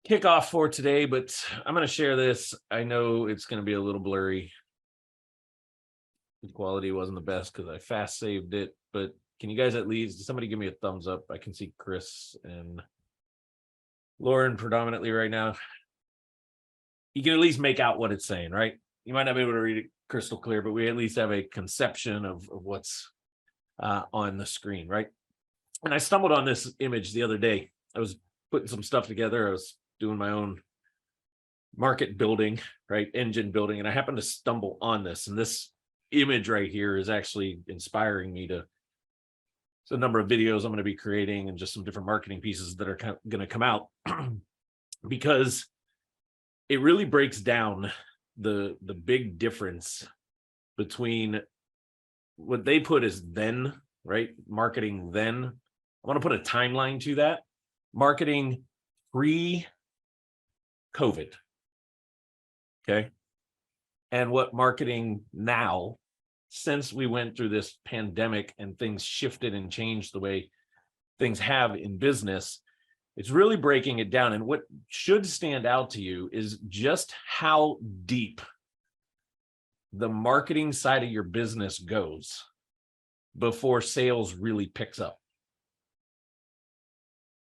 kickoff for today, but I'm going to share this. I know it's going to be a little blurry. The quality wasn't the best because I fast saved it, but can you guys at least, somebody give me a thumbs up? I can see Chris and Lauren predominantly right now. You can at least make out what it's saying, right? You might not be able to read it crystal clear, but we at least have a conception of what's on the screen, right? And I stumbled on this image the other day. I was putting some stuff together. I was doing my own market building, right? Engine building. And I happened to stumble on this. And this image right here is actually inspiring me to, it's a number of videos I'm going to be creating and just some different marketing pieces that are going to come out because it really breaks down the big difference between what they put as then, right? Marketing then. I want to put a timeline to that. Marketing pre-COVID. Okay. And what marketing now, since we went through this pandemic and things shifted and changed the way things have in business, it's really breaking it down. And what should stand out to you is just how deep the marketing side of your business goes before sales really picks up.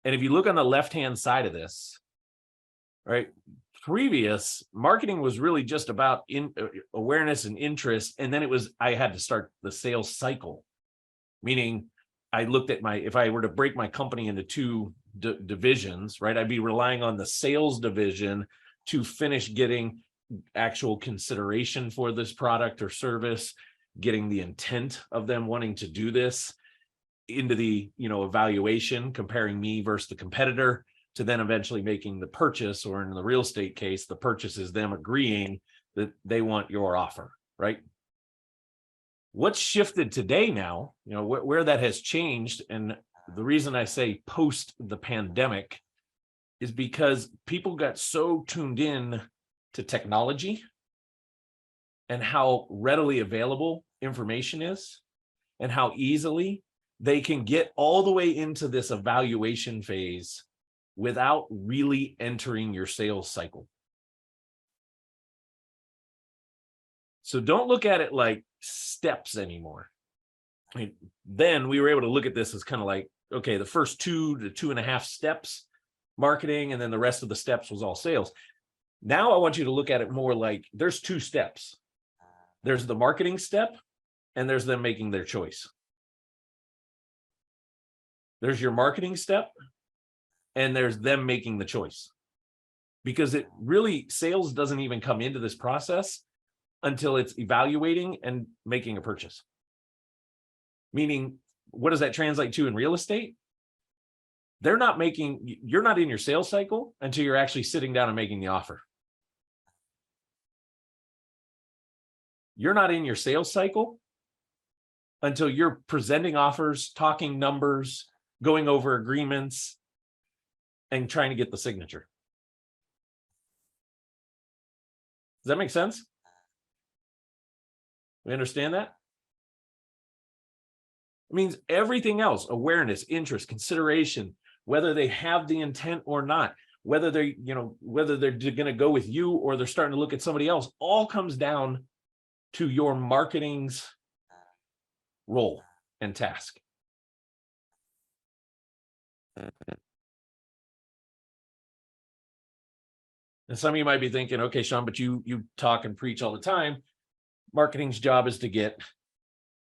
And if you look on the left-hand side of this, right, previous marketing was really just about awareness and interest. And then it was, I had to start the sales cycle, meaning I looked at if I were to break my company into two divisions, right, I'd be relying on the sales division to finish getting actual consideration for this product or service, getting the intent of them wanting to do this into the, evaluation, comparing me versus the competitor, to then eventually making the purchase, or in the real estate case, the purchase is them agreeing that they want your offer, right? What's shifted today now, where that has changed, and the reason I say post the pandemic is because people got so tuned in to technology and how readily available information is and how easily they can get all the way into this evaluation phase without really entering your sales cycle. So don't look at it like steps anymore. I mean, then we were able to look at this as kind of like, okay, the first 2 to 2.5 steps, marketing, and then the rest of the steps was all sales. Now I want you to look at it more like there's 2 steps. There's the marketing step, and there's them making their choice. There's your marketing step, and there's them making the choice. Because it really, sales doesn't even come into this process until it's evaluating and making a purchase. Meaning, what does that translate to in real estate? You're not in your sales cycle until you're actually sitting down and making the offer. You're not in your sales cycle until you're presenting offers, talking numbers, going over agreements, and trying to get the signature. Does that make sense? We understand that? It means everything else, awareness, interest, consideration, whether they have the intent or not, whether they're going to go with you or they're starting to look at somebody else, all comes down to your marketing's role and task. And some of you might be thinking, okay, Shawn, but you talk and preach all the time. Marketing's job is to get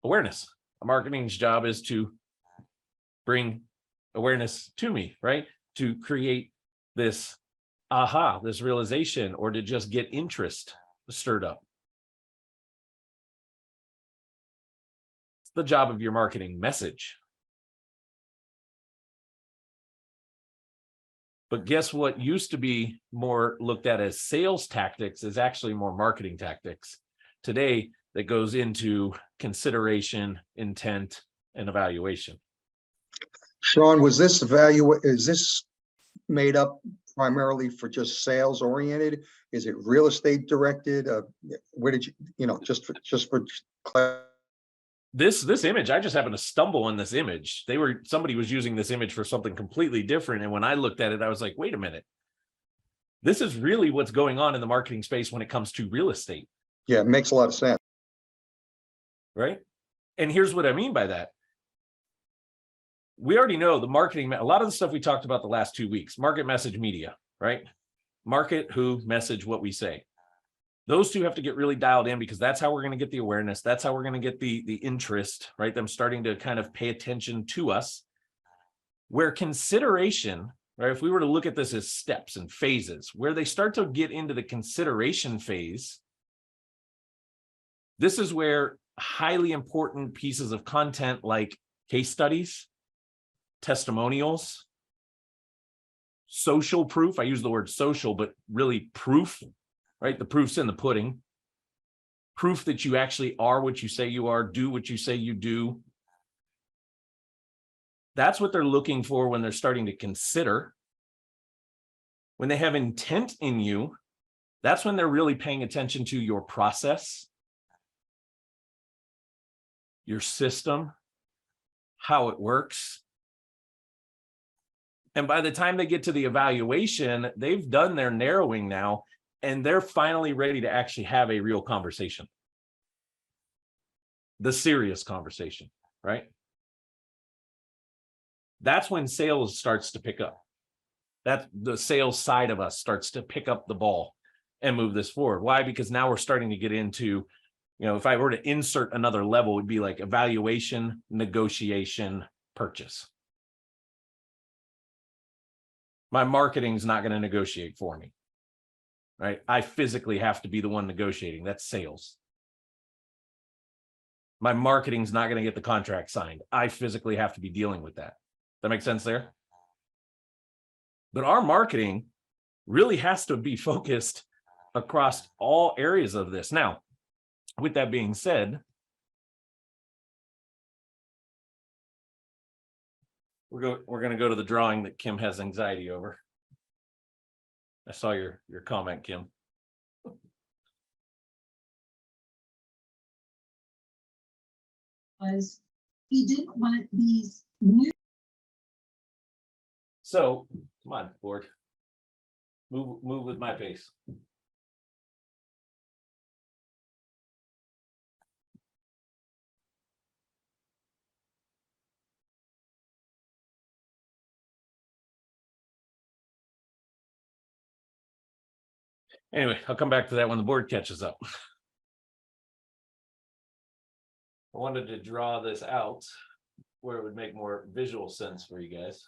awareness. Marketing's job is to bring awareness to me, right? To create this this realization, or to just get interest stirred up. It's the job of your marketing message. But guess what used to be more looked at as sales tactics is actually more marketing tactics today, that goes into consideration, intent, and evaluation. Shawn, is this made up primarily for just sales oriented? Is it real estate directed? Where did just for this image, I just happened to stumble on this image. Somebody was using this image for something completely different. And when I looked at it, I was like, wait a minute. This is really what's going on in the marketing space when it comes to real estate, Yeah, it makes a lot of sense. right? And here's what I mean by that. We already know the marketing, a lot of the stuff we talked about the last 2 weeks, market, message, media, right? Market, who, message, what we say. Those two have to get really dialed in, because that's how we're going to get the awareness. That's how we're going to get the interest, right? Them starting to kind of pay attention to us. Where consideration, right? If we were to look at this as steps and phases, where they start to get into the consideration phase, this is where highly important pieces of content like case studies, testimonials, social proof. I use the word social, but really proof, right? The proof's in the pudding. Proof that you actually are what you say you are, do what you say you do. That's what they're looking for when they're starting to consider. When they have intent in you, that's when they're really paying attention to your process, your system, how it works. And by the time they get to the evaluation, they've done their narrowing now, and they're finally ready to actually have a real conversation. The serious conversation, right? That's when sales starts to pick up. That the sales side of us starts to pick up the ball and move this forward. Why? Because now we're starting to get into, if I were to insert another level, it would be like evaluation, negotiation, purchase. My marketing's not going to negotiate for me, right? I physically have to be the one negotiating. That's sales. My marketing's not going to get the contract signed. I physically have to be dealing with that. That makes sense there? But our marketing really has to be focused across all areas of this. Now, with that being said, we're going to go to the drawing that Kim has anxiety over. I saw your comment, Kim. Was he didn't want these new. So come on, board. Move with my pace. Anyway, I'll come back to that when the board catches up. I wanted to draw this out where it would make more visual sense for you guys.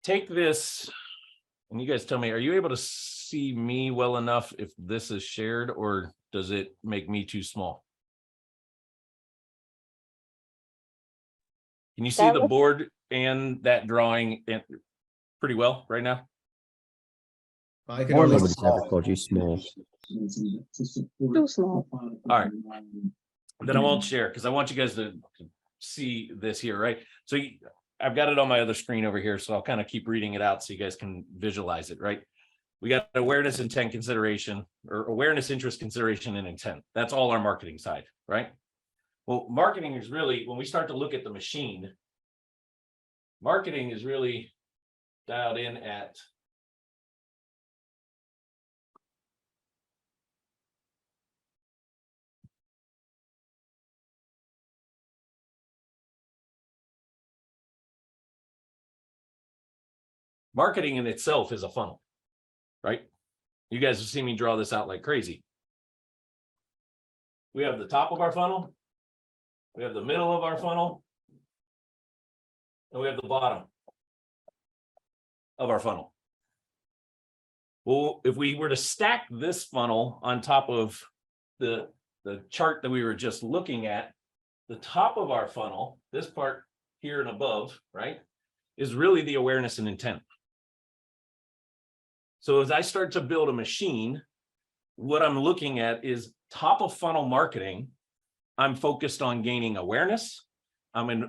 Take this, and you guys tell me, are you able to see me well enough if this is shared, or does it make me too small? Can you see the board and that drawing pretty well right now? I can More only would never called you small. Too small. All right. Then I won't share because I want you guys to see this here, right? So I've got it on my other screen over here, so I'll kind of keep reading it out so you guys can visualize it, right? We got awareness, intent, consideration, or awareness, interest, consideration, and intent. That's all our marketing side, right? Well, marketing is really, when we start to look at the machine, marketing is really dialed in at marketing in itself is a funnel, right? You guys have seen me draw this out like crazy. We have the top of our funnel, we have the middle of our funnel, and we have the bottom of our funnel. Well, if we were to stack this funnel on top of the chart that we were just looking at, the top of our funnel, this part here and above, right, is really the awareness and intent. So as I start to build a machine, what I'm looking at is top of funnel marketing. I'm focused on gaining awareness.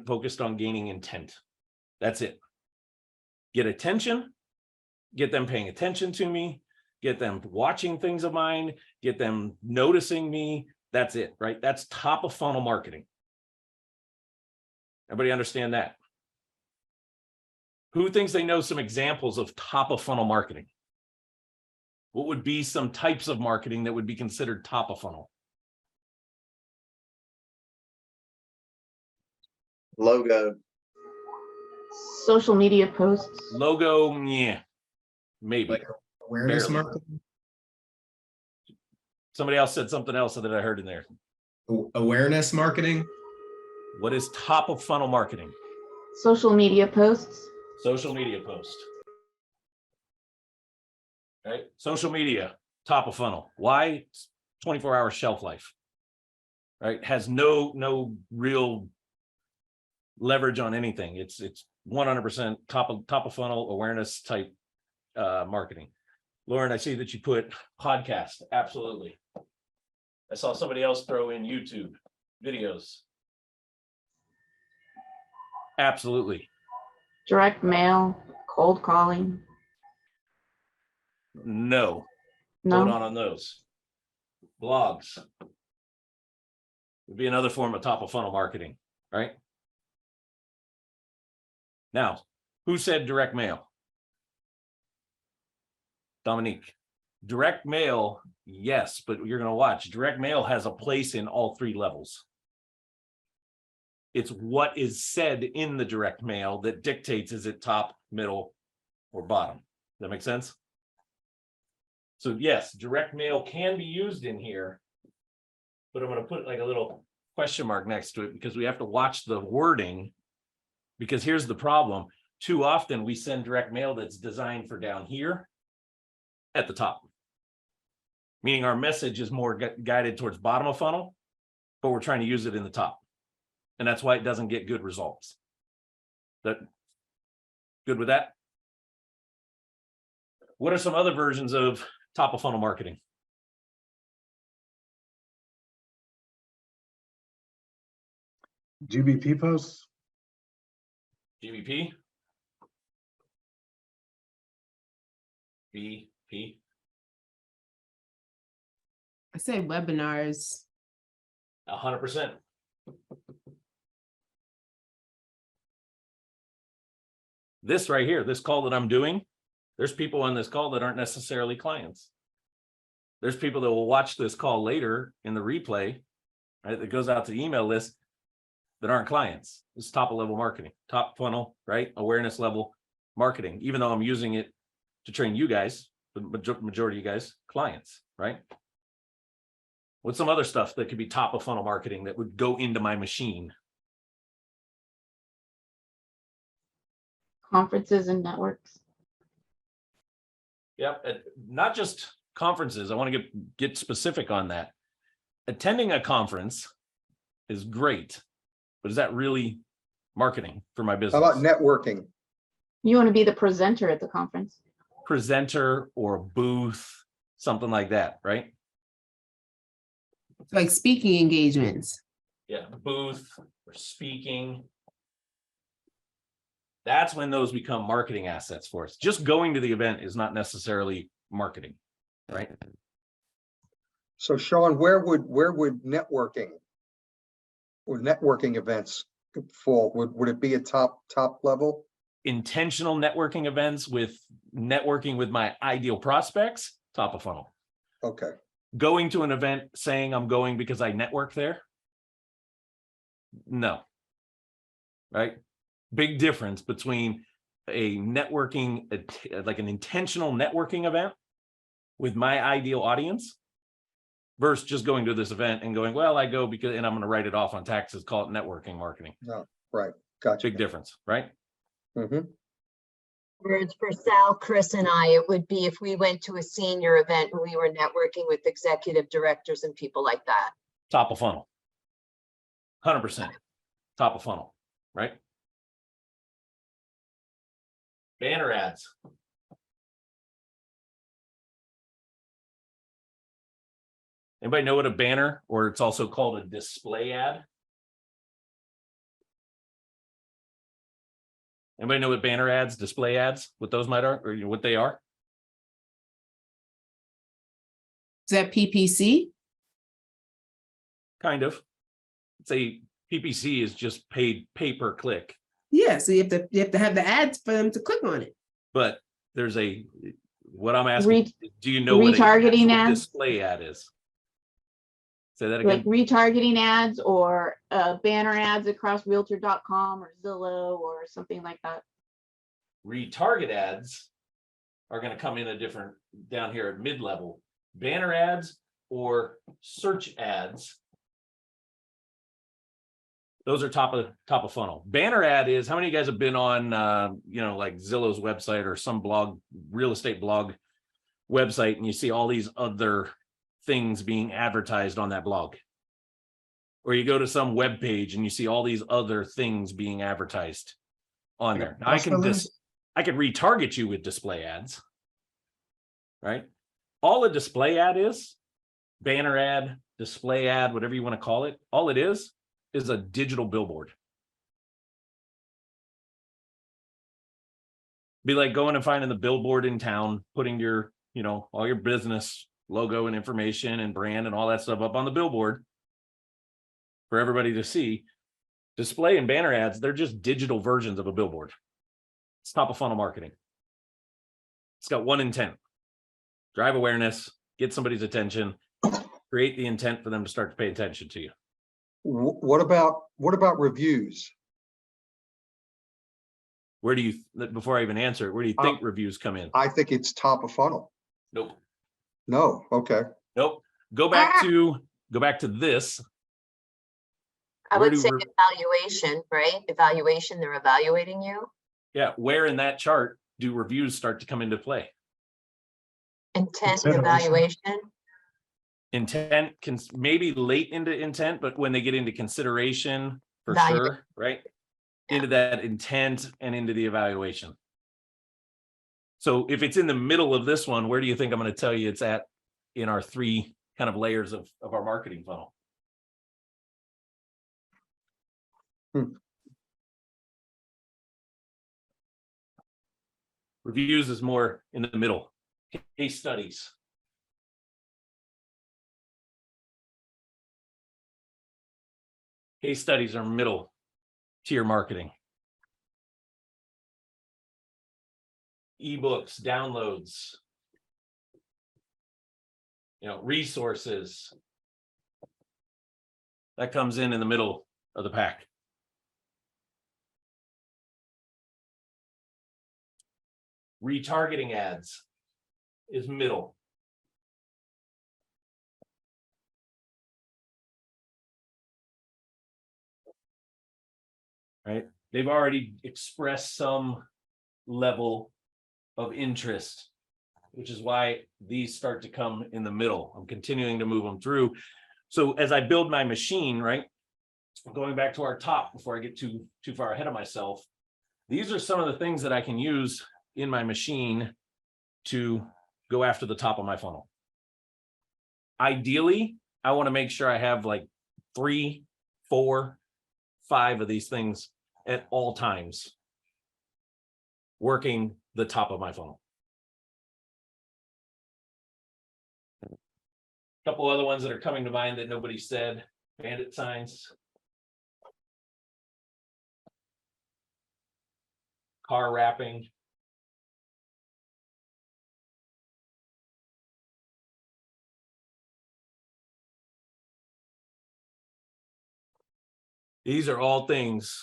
Focused on gaining intent. That's it. Get attention, get them paying attention to me, get them watching things of mine, get them noticing me. That's it, right? That's top of funnel marketing. Everybody understand that? Who thinks they know some examples of top of funnel marketing? What would be some types of marketing that would be considered top of funnel? Logo. Social media posts. Logo, yeah, maybe. Like awareness Barely. marketing, Somebody else said something else that I heard in there. awareness marketing, What is top of funnel marketing? Social media posts. Social media post. Right? Social media, top of funnel. Why? 24-hour shelf life. Right? Has no real leverage on anything. It's 100% top of funnel awareness type marketing. Lauren, I see that you put podcast. Absolutely. I saw somebody else throw in YouTube videos. Absolutely. Direct mail. Cold calling. No. No. Hold on those. Blogs would be another form of top of funnel marketing, right? Now, who said direct mail? Dominique. Direct mail, yes, but you're going to watch. Direct mail has a place in all three levels. It's what is said in the direct mail that dictates, is it top, middle, or bottom? Does that make sense? So yes, direct mail can be used in here, but I'm going to put like a little question mark next to it because we have to watch the wording. Because here's the problem. Too often we send direct mail that's designed for down here at the top. Meaning our message is more guided towards bottom of funnel, but we're trying to use it in the top. And that's why it doesn't get good results. That good with that? What are some other versions of top of funnel marketing? GBP posts. GBP? BP? I say webinars. 100%. This right here, this call that I'm doing, there's people on this call that aren't necessarily clients. There's people that will watch this call later in the replay, right? That goes out to the email list that aren't clients. It's top of level marketing, top funnel, right? Awareness level marketing, even though I'm using it to train you guys, the majority of you guys, clients, right? What's some other stuff that could be top of funnel marketing that would go into my machine? Conferences and networks. Yep, not just conferences. I want to get specific on that. Attending a conference is great, but is that really marketing for my business? How about networking? You want to be the presenter at the conference. Presenter or booth, something like that, right? Like speaking engagements. Yeah, booth or speaking. That's when those become marketing assets for us. Just going to the event is not necessarily marketing, right? So Shawn, where would networking or networking events fall? Would it be a top level? Intentional networking events with networking with my ideal prospects, top of funnel. Okay. Going to an event saying I'm going because I network there. No. Right? Big difference between a networking, like an intentional networking event with my ideal audience versus just going to this event and going, well, I go because, and I'm going to write it off on taxes, call it networking marketing. No, right. Gotcha. Big difference, right? Mm-hmm. Words for Sal, Chris, and I, it would be if we went to a senior event and we were networking with executive directors and people like that. Top of funnel. 100% top of funnel, right? Banner ads. Anybody know what a banner, or it's also called a display ad? Anybody know what banner ads, display ads, what those might are, or what they are? Is that PPC? Kind of. It's a PPC is just paid pay per click, Yeah, so you have to have the ads for them to click on it. but there's what I'm asking, Re- do you know what a retargeting actual ads? display ad is? Say that Like again. retargeting ads or banner ads across realtor.com or Zillow or something like that. Retarget ads are going to come in a different down here at mid-level. Banner ads or search ads. Those are top of funnel. Banner ad is, how many of you guys have been on like Zillow's website or some blog, real estate blog website, and you see all these other things being advertised on that blog? Or you go to some web page and you see all these other things being advertised on there. Now, I could retarget you with display ads, right? All a display ad is, banner ad, display ad, whatever you want to call it, all it is a digital billboard. Be like going and finding the billboard in town, putting your, all your business logo and information and brand and all that stuff up on the billboard for everybody to see. Display and banner ads, they're just digital versions of a billboard. It's top of funnel marketing. It's got one intent: drive awareness, get somebody's attention, create the intent for them to start to pay attention to you. What about reviews? Where do you, before I even answer it, where do you think reviews come in? I think it's top of funnel. Nope. No, okay. Nope. Go back to this. I Where would do say evaluation, right? Evaluation, they're evaluating you. Yeah, where in that chart do reviews start to come into play? Intent Consideration. evaluation. Intent can maybe late into intent, but when they get into consideration, for Evaluate. sure, right? Yeah. Into that intent and into the evaluation. So if it's in the middle of this one, where do you think I'm going to tell you it's at in our three kind of layers of our marketing funnel? Reviews is more in the middle. Case studies. Case studies are middle tier marketing. Ebooks, downloads, resources. That comes in the middle of the pack. Retargeting ads is middle. Right? They've already expressed some level of interest, which is why these start to come in the middle. I'm continuing to move them through. So as I build my machine, right, going back to our top before I get too far ahead of myself, these are some of the things that I can use in my machine to go after the top of my funnel. Ideally, I want to make sure I have like 3, 4, 5 of these things at all times working the top of my funnel. A couple other ones that are coming to mind that nobody said: bandit signs, car wrapping, these are all things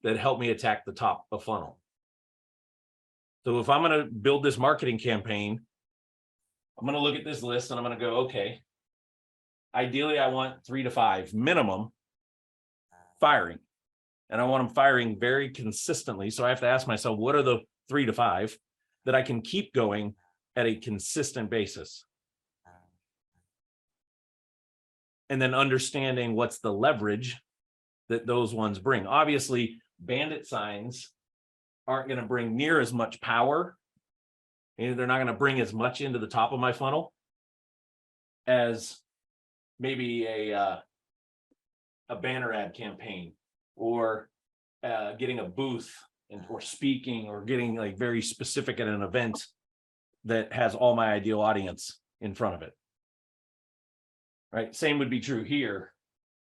that help me attack the top of funnel. So if I'm going to build this marketing campaign, I'm going to look at this list and I'm going to go, okay, ideally I want 3 to 5 minimum firing, and I want them firing very consistently. So I have to ask myself, what are the 3 to 5 that I can keep going at a consistent basis? And then understanding what's the leverage that those ones bring. Obviously, bandit signs aren't going to bring near as much power, and they're not going to bring as much into the top of my funnel as maybe a banner ad campaign, or getting a booth and or speaking, or getting like very specific at an event that has all my ideal audience in front of it. Right. Same would be true here.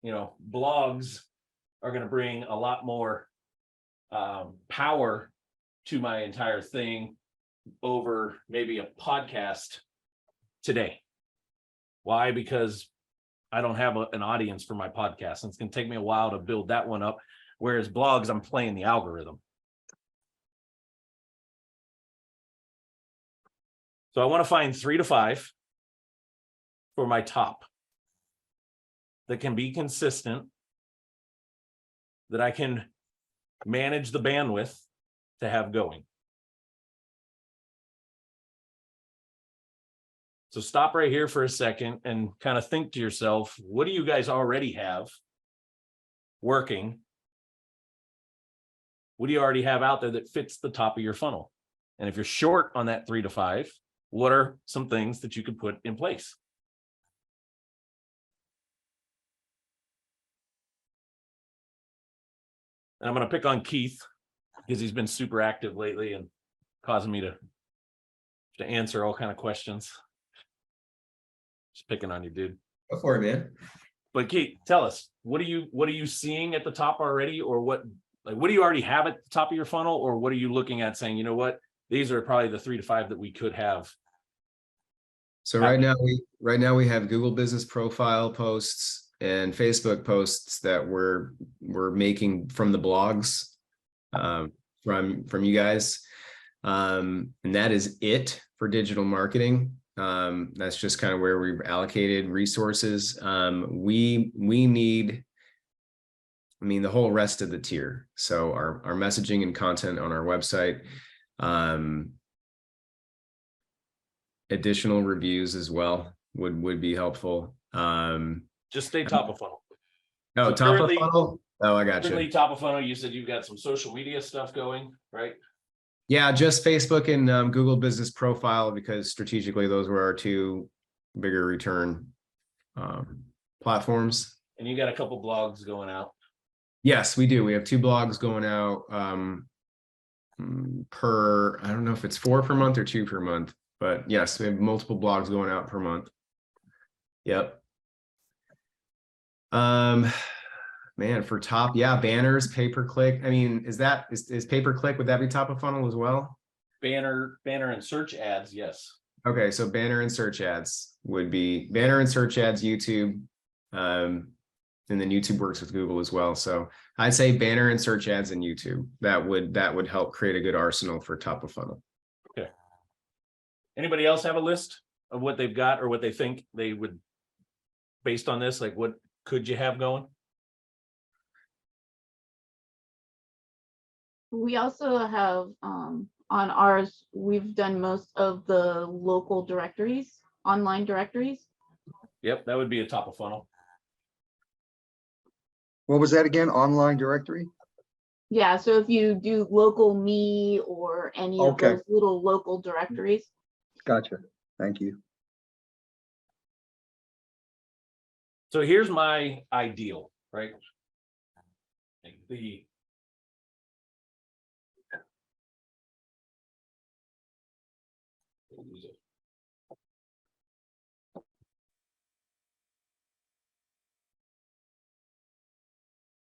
You know, blogs are going to bring a lot more power to my entire thing over maybe a podcast today. Why? Because I don't have an audience for my podcast, and it's going to take me a while to build that one up. Whereas blogs, I'm playing the algorithm. So I want to find 3 to 5 for my top that can be consistent, that I can manage the bandwidth to have going. So stop right here for a second and kind of think to yourself, what do you guys already have working? What do you already have out there that fits the top of your funnel? And if you're short on that 3 to 5, what are some things that you could put in place? And I'm going to pick on Keith because he's been super active lately and causing me to answer all kind of questions. Just picking on you, dude. Go for it, man. But Keith, tell us, what are you seeing at the top already, or what do you already have at the top of your funnel, or what are you looking at saying, you know what, these are probably the 3 to 5 that we could have? So right now we have Google Business Profile posts and Facebook posts that we're making from the blogs from you guys. And that is it for digital marketing. That's just kind of where we've allocated resources. We need, I mean, the whole rest of the tier. So our messaging and content on our website, additional reviews as well would be helpful. Just stay top of funnel. Oh, So top of currently- funnel. Oh, I got Currently you. top of funnel, you said you've got some social media stuff going, right? Yeah, just Facebook and Google Business Profile, because strategically those were our 2 bigger return platforms. And you got a couple blogs going out. Yes, we do. We have 2 blogs going out per, I don't know if it's 4 per month or 2 per month, but yes, we have multiple blogs going out per month. Yep. Man, for top, yeah, banners, pay-per-click. I mean, is pay-per-click, would that be top of funnel as well? Banner and search ads, yes. Okay, so banner and search ads would be banner and search ads, YouTube, and then YouTube works with Google as well. So I'd say banner and search ads in YouTube. That would help create a good arsenal for top of funnel. Okay. Anybody else have a list of what they've got or what they think they would, based on this, like what could you have going? We also have on ours, we've done most of the local directories, online directories. Yep, that would be a top of funnel. What was that again? Online directory? Yeah, so if you do local me or any of Okay. those little local directories. Gotcha. Thank you. So here's my ideal, right?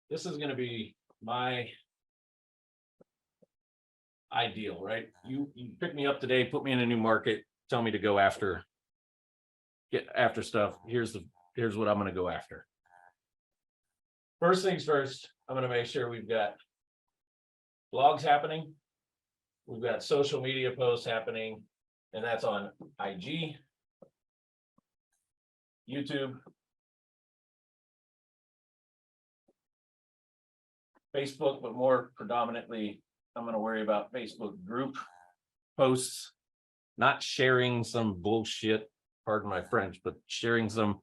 This is going to be my ideal, right? You pick me up today, put me in a new market, tell me to go get after stuff. Here's what I'm going to go after. First things first, I'm going to make sure we've got blogs happening. We've got social media posts happening, and that's on IG, YouTube, Facebook, but more predominantly, I'm going to worry about Facebook group posts, not sharing some bullshit, pardon my French, but sharing some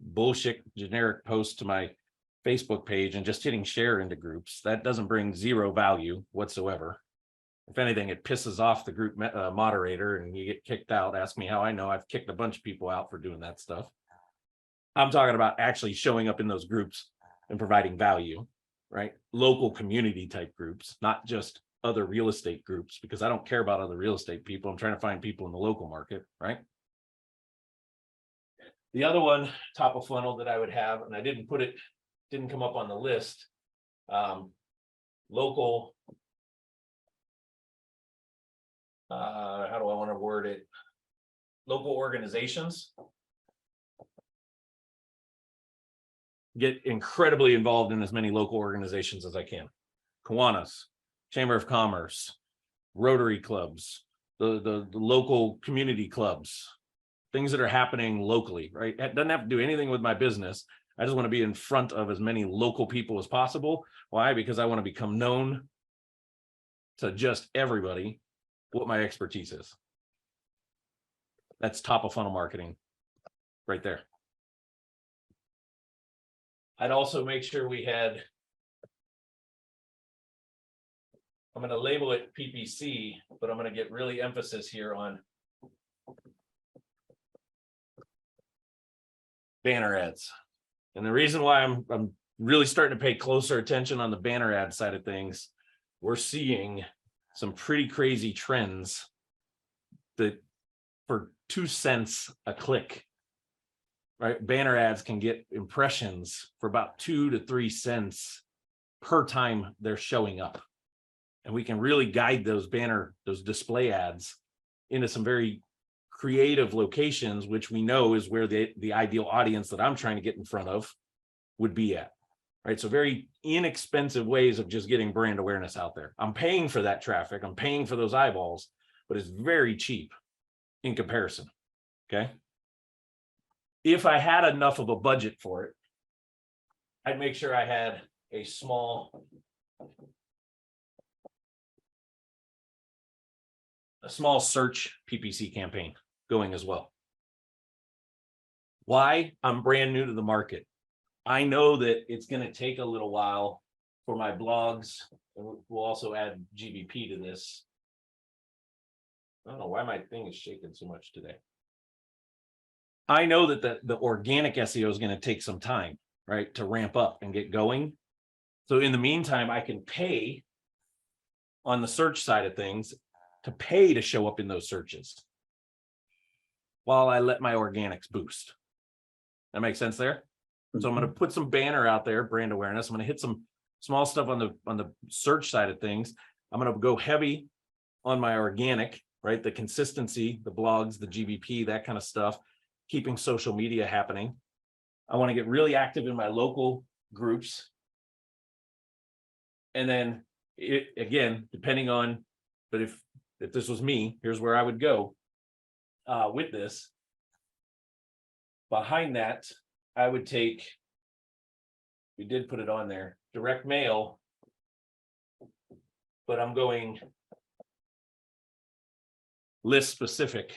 bullshit generic post to my Facebook page and just hitting share into groups. That doesn't bring zero value whatsoever. If anything, it pisses off the group moderator and you get kicked out. Ask me how I know. I've kicked a bunch of people out for doing that stuff. I'm talking about actually showing up in those groups and providing value, right? Local community type groups, not just other real estate groups, because I don't care about other real estate people. I'm trying to find people in the local market, right? The other one, top of funnel that I would have, and I didn't put it, didn't come up on the list. Local, how do I want to word it? Local organizations. Get incredibly involved in as many local organizations as I can. Kiwanis, Chamber of Commerce, Rotary clubs, the local community clubs, things that are happening locally, right? It doesn't have to do anything with my business. I just want to be in front of as many local people as possible. Why? Because I want to become known to just everybody what my expertise is. That's top of funnel marketing right there. I'd also make sure we had, I'm going to label it PPC, but I'm going to get really emphasis here on banner ads. And the reason why I'm really starting to pay closer attention on the banner ad side of things, we're seeing some pretty crazy trends that for 2 cents a click, right? Banner ads can get impressions for about 2 to 3 cents per time they're showing up. And we can really guide those display ads into some very creative locations, which we know is where the ideal audience that I'm trying to get in front of would be at, right? So very inexpensive ways of just getting brand awareness out there. I'm paying for that traffic. I'm paying for those eyeballs, but it's very cheap in comparison, okay? If I had enough of a budget for it, I'd make sure I had a small search PPC campaign going as well. Why? I'm brand new to the market. I know that it's going to take a little while for my blogs, and we'll also add GBP to this. I don't know why my thing is shaking so much today. I know that the organic SEO is going to take some time, right, to ramp up and get going. So in the meantime, I can pay on the search side of things to pay to show up in those searches while I let my organics boost. That makes sense there? So I'm going to put some banner out there, brand awareness. I'm going to hit some small stuff on the search side of things. I'm going to go heavy on my organic, right? The consistency, the blogs, the GBP, that kind of stuff, keeping social media happening. I want to get really active in my local groups. And then again, depending on, but if this was me, here's where I would go with this. Behind that, I would take, we did put it on there, direct mail, but I'm going list specific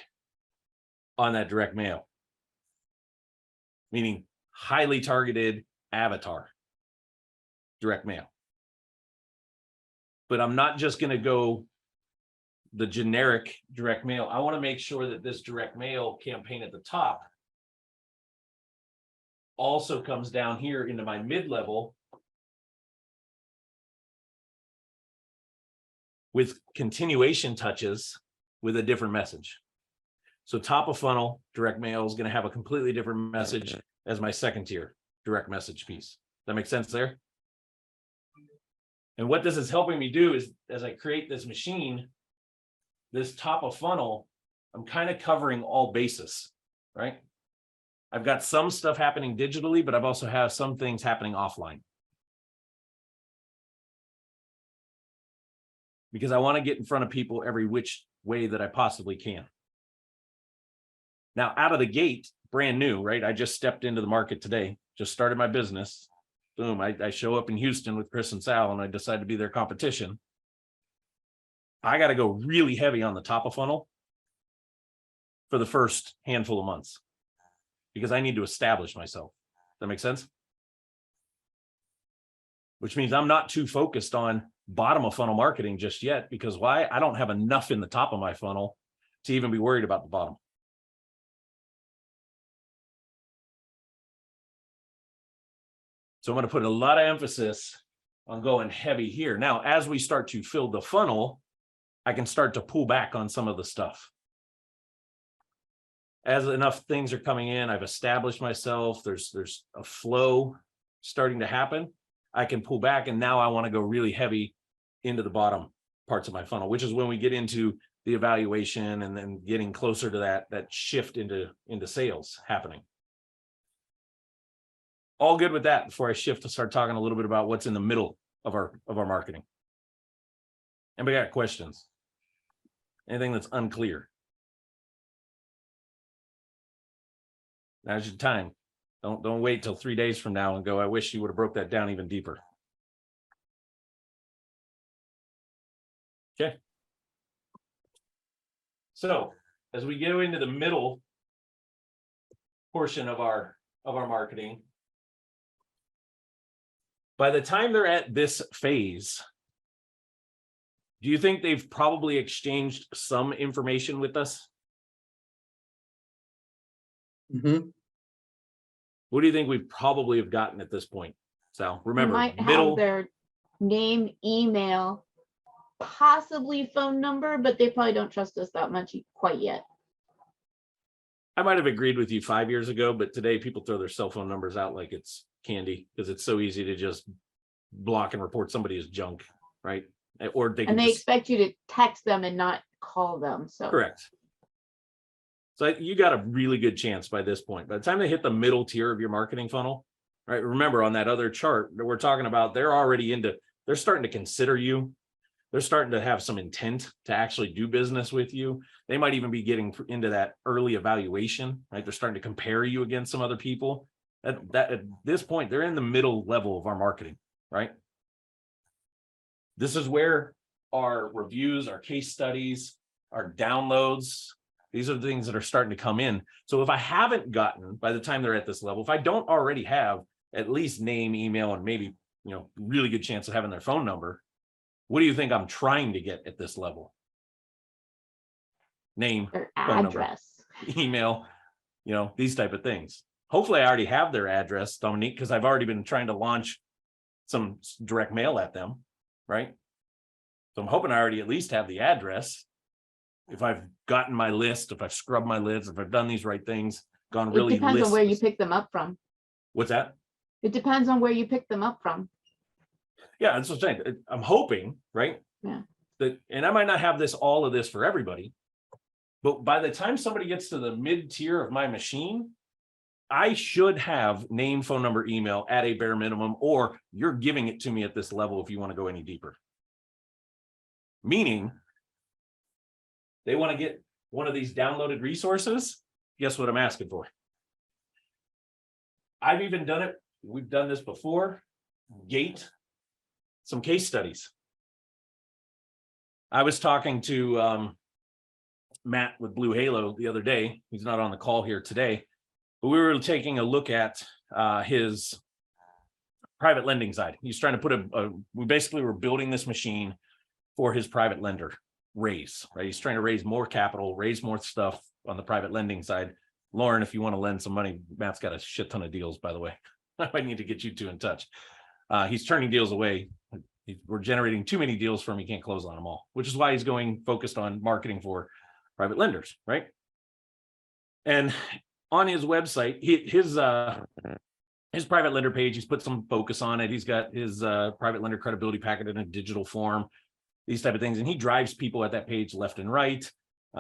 on that direct mail, meaning highly targeted avatar direct mail. But I'm not just going to go the generic direct mail. I want to make sure that this direct mail campaign at the top also comes down here into my mid-level with continuation touches with a different message. So top of funnel direct mail is going to have a completely different message as my second tier direct message piece. That makes sense there? And what this is helping me do is, as I create this machine, this top of funnel, I'm kind of covering all bases, right? I've got some stuff happening digitally, but I've also have some things happening offline. Because I want to get in front of people every which way that I possibly can. Now, out of the gate, brand new, right? I just stepped into the market today, just started my business. Boom, I show up in Houston with Chris and Sal, and I decide to be their competition. I got to go really heavy on the top of funnel for the first handful of months because I need to establish myself. Does that make sense? Which means I'm not too focused on bottom of funnel marketing just yet, because why? I don't have enough in the top of my funnel to even be worried about the bottom. So I'm going to put a lot of emphasis on going heavy here. Now, as we start to fill the funnel, I can start to pull back on some of the stuff. As enough things are coming in, I've established myself, there's a flow starting to happen. I can pull back, and now I want to go really heavy into the bottom parts of my funnel, which is when we get into the evaluation and then getting closer to that shift into sales happening. All good with that before I shift to start talking a little bit about what's in the middle of our marketing. Anybody got questions? Anything that's unclear? Now's your time. Don't wait till 3 days from now and go, I wish you would have broke that down even deeper. Okay. So as we go into the middle portion of our marketing, by the time they're at this phase, do you think they've probably exchanged some information with us? Mhm. What do you think we probably have gotten at this point? So They remember, might middle. have their name, email, possibly phone number, but they probably don't trust us that much quite yet. I might have agreed with you 5 years ago, but today people throw their cell phone numbers out like it's candy because it's so easy to just block and report somebody as junk, right? Or they can And they just, expect you to text them and not call them. So correct. So you got a really good chance by this point. By the time they hit the middle tier of your marketing funnel, right? Remember on that other chart that we're talking about, they're starting to consider you. They're starting to have some intent to actually do business with you. They might even be getting into that early evaluation, right? They're starting to compare you against some other people. That at this point, they're in the middle level of our marketing, right? This is where our reviews, our case studies, our downloads, these are the things that are starting to come in. So if I haven't gotten, by the time they're at this level, if I don't already have at least name, email, and maybe, really good chance of having their phone number, what do you think I'm trying to get at this level? Name, their phone number, address. email, these type of things. Hopefully I already have their address, Dominique, because I've already been trying to launch some direct mail at them, right? So I'm hoping I already at least have the address. If I've gotten my list, if I've scrubbed my lists, if I've done these right things, gone It really depends on where you list. pick them up from. What's that? It depends on where you pick them up from. Yeah, that's what I'm saying. I'm hoping, right? Yeah. And I might not have all of this for everybody, but by the time somebody gets to the mid tier of my machine, I should have name, phone number, email at a bare minimum, or you're giving it to me at this level if you want to go any deeper. Meaning, they want to get one of these downloaded resources. Guess what I'm asking for? I've even done it. We've done this before. Gate, some case studies. I was talking to Matt with Blue Halo the other day. He's not on the call here today, but we were taking a look at his private lending side. He's trying to put we basically were building this machine for his private lender raise, right? He's trying to raise more capital, raise more stuff on the private lending side. Lauren, if you want to lend some money, Matt's got a shit ton of deals, by the way. I might need to get you two in touch. He's turning deals away. We're generating too many deals for him. He can't close on them all, which is why he's going focused on marketing for private lenders, right? And on his website, his private lender page, he's put some focus on it. He's got his private lender credibility packet in a digital form, these type of things. And he drives people at that page left and right.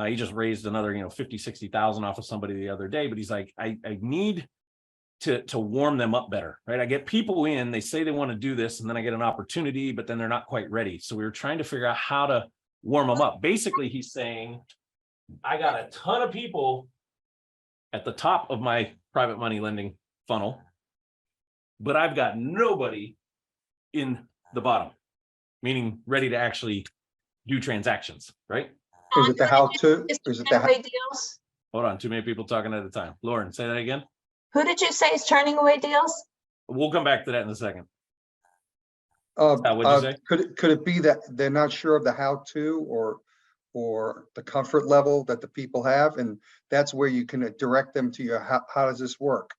He just raised another, 50, 60,000 off of somebody the other day, but he's like, I need to warm them up better, right? I get people in, they say they want to do this, and then I get an opportunity, but then they're not quite ready. So we were trying to figure out how to warm them up. Basically, he's saying, I got a ton of people at the top of my private money lending funnel, but I've got nobody in the bottom, meaning ready to actually do transactions, right? Is it the how to? Is it the Away deals? Hold on, too many people talking at a time. Lauren, say that again. Who did you say is turning away deals? We'll come back to that in a second. What'd you say? Could it be that they're not sure of the how to or the comfort level that the people have, and that's where you can direct them to your how does this work?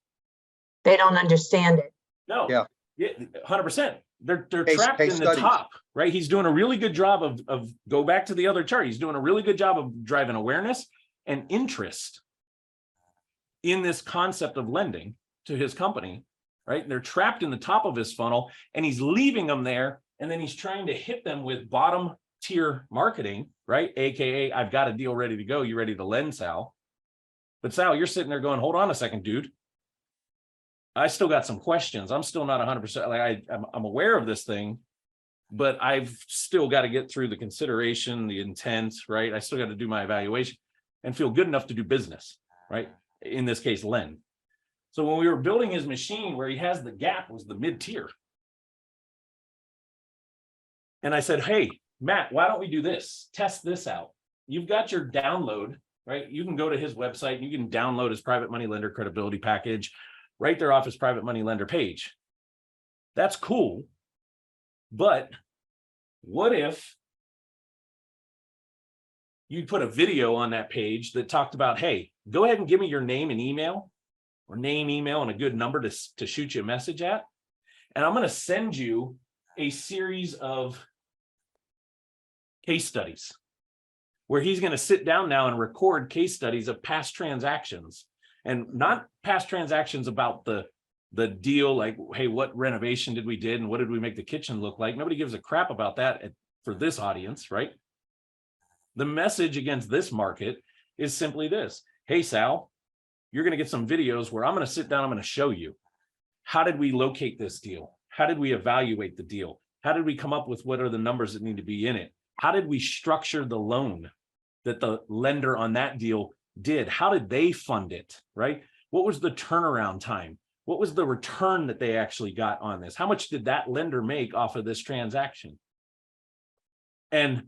They don't understand it. No. Yeah. Yeah, 100%. They're Case trapped in the studies. top, right? He's doing a really good job of go back to the other chart. He's doing a really good job of driving awareness and interest in this concept of lending to his company, right? They're trapped in the top of his funnel, and he's leaving them there, and then he's trying to hit them with bottom tier marketing, right? AKA, I've got a deal ready to go. You ready to lend, Sal? But Sal, you're sitting there going, hold on a second, dude. I still got some questions. I'm still not 100%. Like I'm aware of this thing, but I've still got to get through the consideration, the intent, right? I still got to do my evaluation and feel good enough to do business, right? In this case, lend. So when we were building his machine, where he has the gap was the mid-tier. And I said, hey, Matt, why don't we do this? Test this out. You've got your download, right? You can go to his website. You can download his private money lender credibility package right there off his private money lender page. That's cool. But what if you put a video on that page that talked about, hey, go ahead and give me your name and email, or name, email, and a good number to shoot you a message at. And I'm going to send you a series of case studies where he's going to sit down now and record case studies of past transactions, and not past transactions about the deal, like, hey, what renovation did we did and what did we make the kitchen look like? Nobody gives a crap about that for this audience, right? The message against this market is simply this. Hey, Sal, you're going to get some videos where I'm going to sit down. I'm going to show you, how did we locate this deal? How did we evaluate the deal? How did we come up with what are the numbers that need to be in it? How did we structure the loan that the lender on that deal did? How did they fund it, right? What was the turnaround time? What was the return that they actually got on this? How much did that lender make off of this transaction? And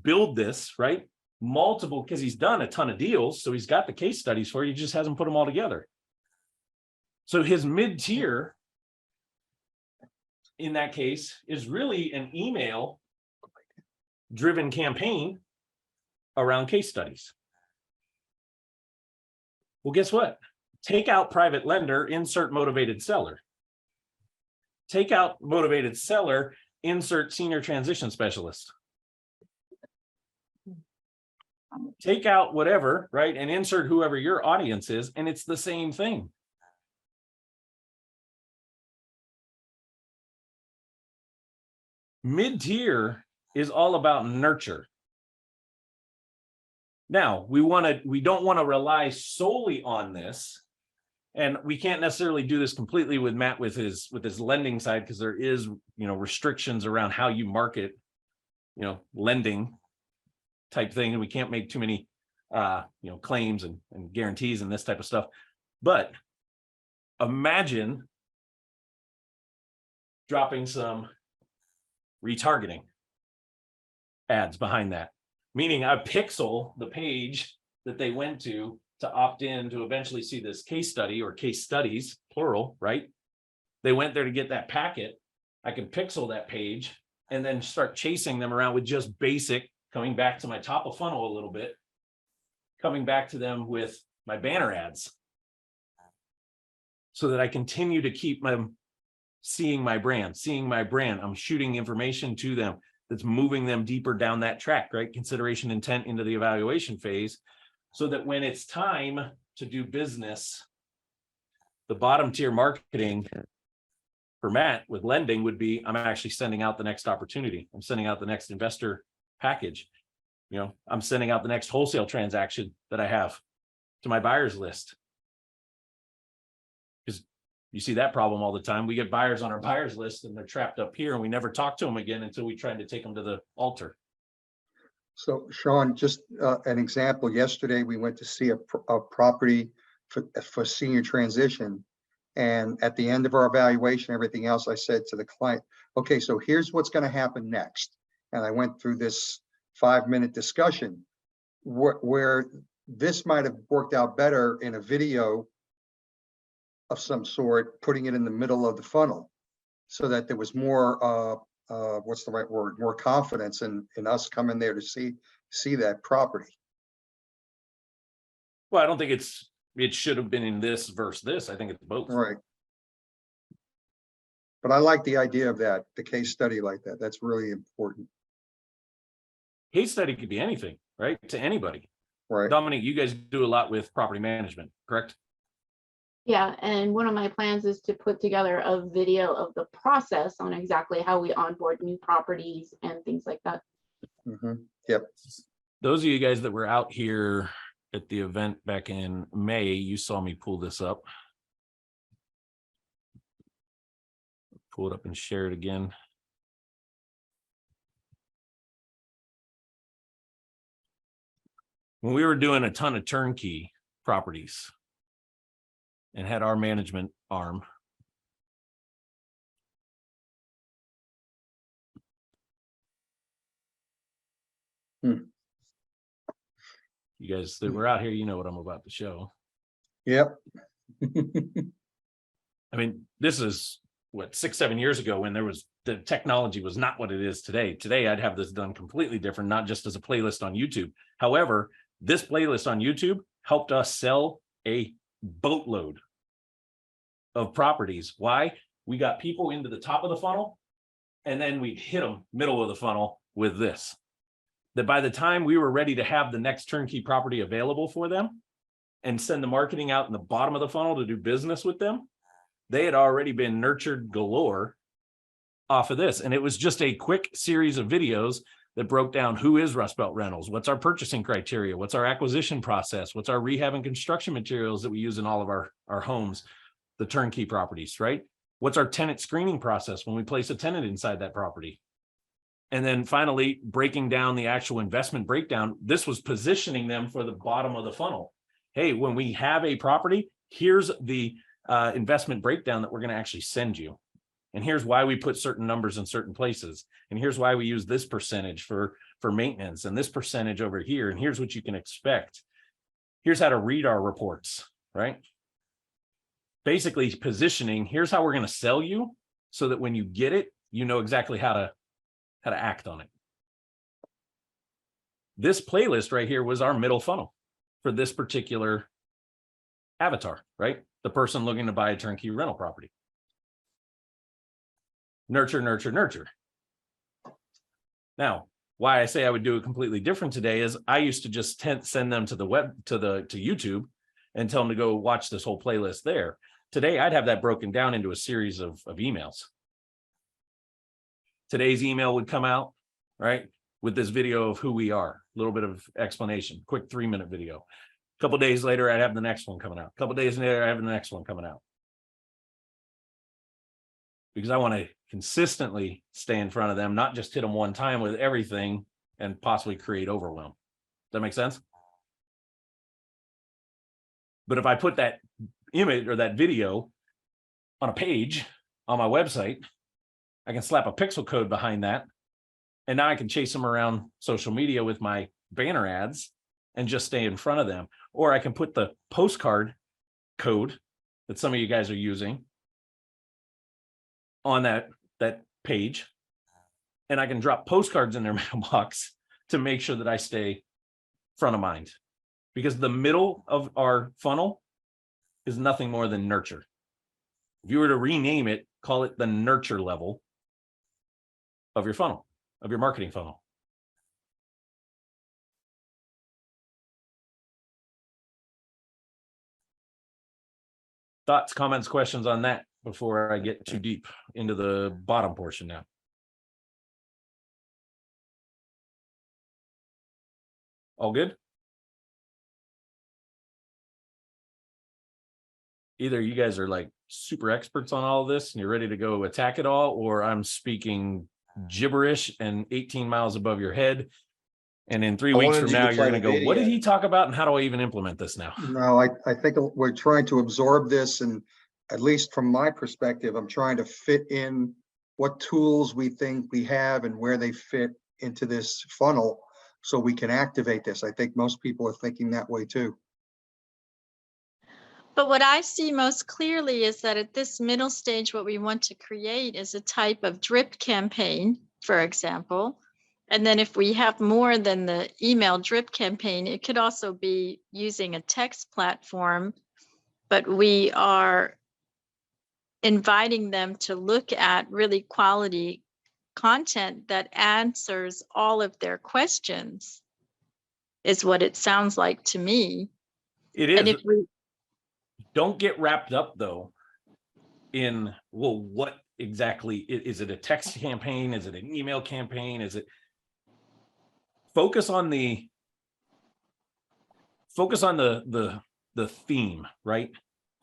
build this, right? Multiple, because he's done a ton of deals. So he's got the case studies for you, he just hasn't put them all together. So his mid-tier in that case is really an email driven campaign around case studies. Well, guess what? Take out private lender, insert motivated seller. Take out motivated seller, insert senior transition specialist. Take out whatever, right? And insert whoever your audience is, and it's the same thing. Mid-tier is all about nurture. Now, we don't want to rely solely on this, and we can't necessarily do this completely with Matt with his lending side, because there is, restrictions around how you market, lending type thing, and we can't make too many claims and guarantees and this type of stuff. But imagine dropping some retargeting ads behind that, meaning I pixel the page that they went to opt in to eventually see this case study, or case studies, plural, right? They went there to get that packet. I can pixel that page and then start chasing them around with just basic, coming back to my top of funnel a little bit, coming back to them with my banner ads, so that I continue to keep them seeing my brand. I'm shooting information to them that's moving them deeper down that track, right? Consideration, intent, into the evaluation phase, so that when it's time to do business, the bottom tier marketing for Matt with lending would be, I'm actually sending out the next opportunity. I'm sending out the next investor package. I'm sending out the next wholesale transaction that I have to my buyers list. Because you see that problem all the time. We get buyers on our buyers list and they're trapped up here, and we never talk to them again until we try to take them to the altar. So Shawn, just an example, yesterday we went to see a property for senior transition. And at the end of our evaluation, everything else, I said to the client, okay, so here's what's going to happen next. And I went through this 5-minute discussion where this might have worked out better in a video of some sort, putting it in the middle of the funnel, so that there was more, what's the right word, more confidence in us coming there to see that property. Well, I don't think it should have been in this versus this. I think it's both. Right. But I like the idea of that, the case study like that. That's really important, Case study could be anything, right? To anybody. right? Dominic, you guys do a lot with property management, correct? Yeah, and one of my plans is to put together a video of the process on exactly how we onboard new properties and things like that. Mhm. Yep. Those of you guys that were out here at the event back in May, you saw me pull this up. Pull it up and share it again. When we were doing a ton of turnkey properties and had our management arm, you guys that were out here, you know what I'm about to show. Yep. I mean, this is what, 6-7 years ago when the technology was not what it is today. Today, I'd have this done completely different, not just as a playlist on YouTube. However, this playlist on YouTube helped us sell a boatload of properties. Why? We got people into the top of the funnel, and then we hit them middle of the funnel with this. That by the time we were ready to have the next turnkey property available for them and send the marketing out in the bottom of the funnel to do business with them, they had already been nurtured galore off of this. And it was just a quick series of videos that broke down who is Rust Belt Rentals, what's our purchasing criteria, what's our acquisition process, what's our rehab and construction materials that we use in all of our homes, the turnkey properties, right? What's our tenant screening process when we place a tenant inside that property? And then finally, breaking down the actual investment breakdown. This was positioning them for the bottom of the funnel. Hey, when we have a property, here's the investment breakdown that we're going to actually send you. And here's why we put certain numbers in certain places. And here's why we use this percentage for maintenance and this percentage over here. And here's what you can expect. Here's how to read our reports, right? Basically positioning, here's how we're going to sell you so that when you get it, you know exactly how to act on it. This playlist right here was our middle funnel for this particular avatar, right? The person looking to buy a turnkey rental property. Nurture, nurture, nurture. Now, why I say I would do it completely different today is I used to just send them to the web, to YouTube and tell them to go watch this whole playlist there. Today, I'd have that broken down into a series of emails. Today's email would come out, right, with this video of who we are, a little bit of explanation, quick 3-minute video. A couple days later, I'd have the next one coming out. A couple days later, I have the next one coming out. Because I want to consistently stay in front of them, not just hit them one time with everything and possibly create overwhelm. Does that make sense? But if I put that image or that video on a page on my website, I can slap a pixel code behind that. And now I can chase them around social media with my banner ads and just stay in front of them. Or I can put the postcard code that some of you guys are using on that page, and I can drop postcards in their mailbox to make sure that I stay front of mind, because the middle of our funnel is nothing more than nurture. If you were to rename it, call it the nurture level of your funnel, of your marketing funnel. Thoughts, comments, questions on that before I get too deep into the bottom portion now? All good? Either you guys are like super experts on all of this and you're ready to go attack it all, or I'm speaking gibberish and 18 miles above your head. And in 3 weeks from now, you're going to go, what did he talk about? And how do I even implement this now? No, I think we're trying to absorb this, and at least from my perspective, I'm trying to fit in what tools we think we have and where they fit into this funnel so we can activate this. I think most people are thinking that way too. But what I see most clearly is that at this middle stage, what we want to create is a type of drip campaign, for example. And then if we have more than the email drip campaign, it could also be using a text platform, but we are inviting them to look at really quality content that answers all of their questions is what it sounds like to me. It And is. if we, Don't get wrapped up though in, well, what exactly is it? A text campaign? Is it an email campaign? Is it focus on the theme, right?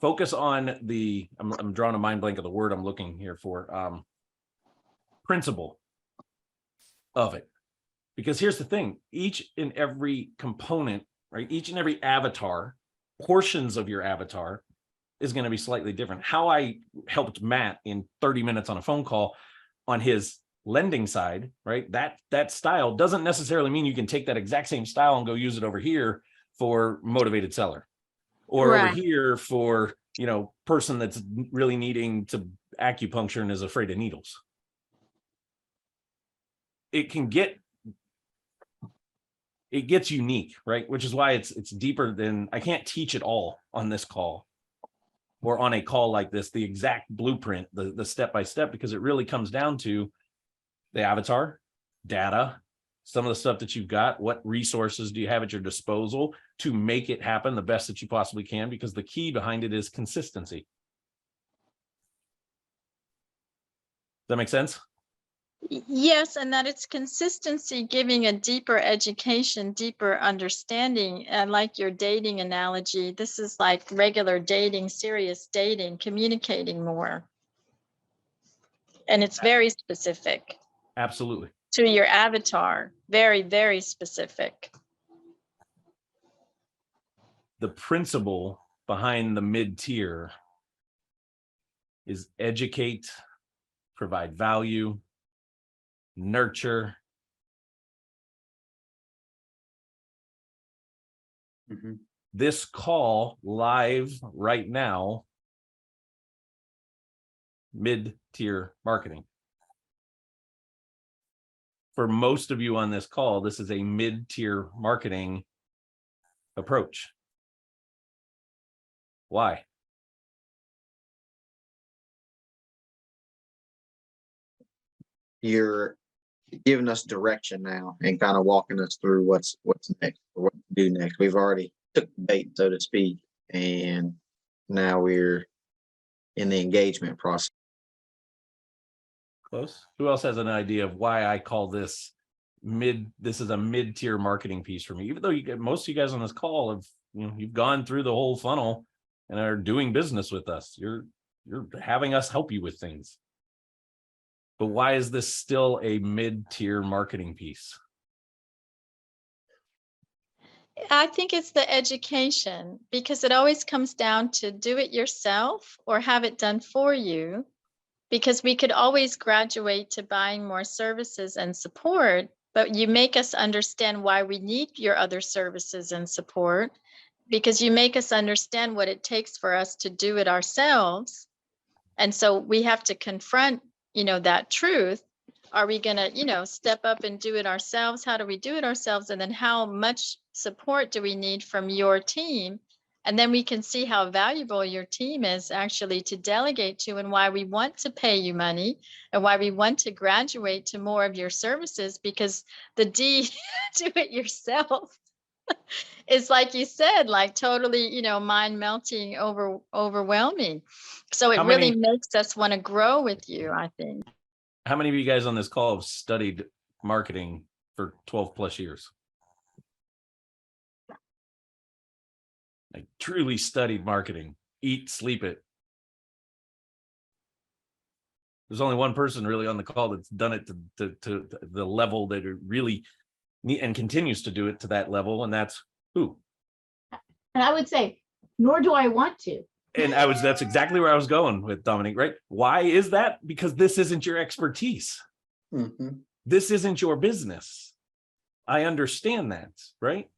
Focus on the, I'm drawing a mind blank of the word I'm looking here for, principle of it. Because here's the thing, each and every component, right? Each and every avatar, portions of your avatar is going to be slightly different. How I helped Matt in 30 minutes on a phone call on his lending side, right? That style doesn't necessarily mean you can take that exact same style and go use it over here for motivated seller, or over Right. here for, you know, person that's really needing to acupuncture and is afraid of needles. It gets unique, right? Which is why it's deeper than, I can't teach it all on this call or on a call like this, the exact blueprint, the step-by-step, because it really comes down to the avatar, data, some of the stuff that you've got, what resources do you have at your disposal to make it happen the best that you possibly can, because the key behind it is consistency. Does that make sense? yes, and that it's consistency, giving a deeper education, deeper understanding. And like your dating analogy, this is like regular dating, serious dating, communicating more. And it's very specific Absolutely. to your avatar, very, very specific. The principle behind the mid-tier is educate, provide value, nurture. Mhm. This call live right now, mid-tier marketing. For most of you on this call, this is a mid-tier marketing approach. Why? You're giving us direction now and kind of walking us through what's next or what to do next. We've already took the bait, so to speak, and now we're in the engagement process. Close. Who else has an idea of why I call this this is a mid-tier marketing piece for me? Even though most of you guys on this call have, you've gone through the whole funnel and are doing business with us. You're having us help you with things. But why is this still a mid-tier marketing piece? I think it's the education, because it always comes down to do it yourself or have it done for you, because we could always graduate to buying more services and support, but you make us understand why we need your other services and support, because you make us understand what it takes for us to do it ourselves. And so we have to confront, that truth. Are we going to, step up and do it ourselves? How do we do it ourselves? And then how much support do we need from your team? And then we can see how valuable your team is actually to delegate to, and why we want to pay you money and why we want to graduate to more of your services, because the do it yourself is, like you said, like totally, mind melting, overwhelming. So it really makes us want to grow with you, I think. How many of you guys on this call have studied marketing for 12 plus years? Like truly studied marketing, eat, sleep it. There's only one person really on the call that's done it to the level that it really need, and continues to do it to that level. And that's who? And I would say, nor do I want to. And that's exactly where I was going with Dominique, right? Why is that? Because this isn't your expertise. Mhm. This isn't your business. I understand that, right?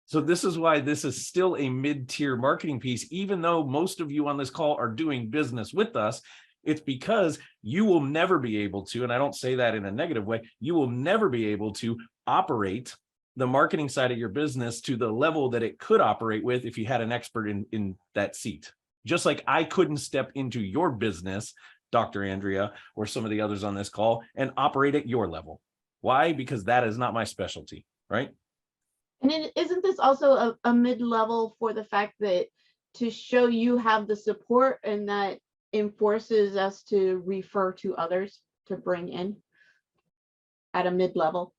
So this is why this is still a mid-tier marketing piece, even though most of you on this call are doing business with us. It's because you will never be able to, and I don't say that in a negative way, you will never be able to operate the marketing side of your business to the level that it could operate with if you had an expert in that seat. Just like I couldn't step into your business, Dr. Andrea, or some of the others on this call, and operate at your level. Why? Because that is not my specialty, right? And isn't this also a mid-level for the fact that to show you have the support and that enforces us to refer to others to bring in at a mid-level?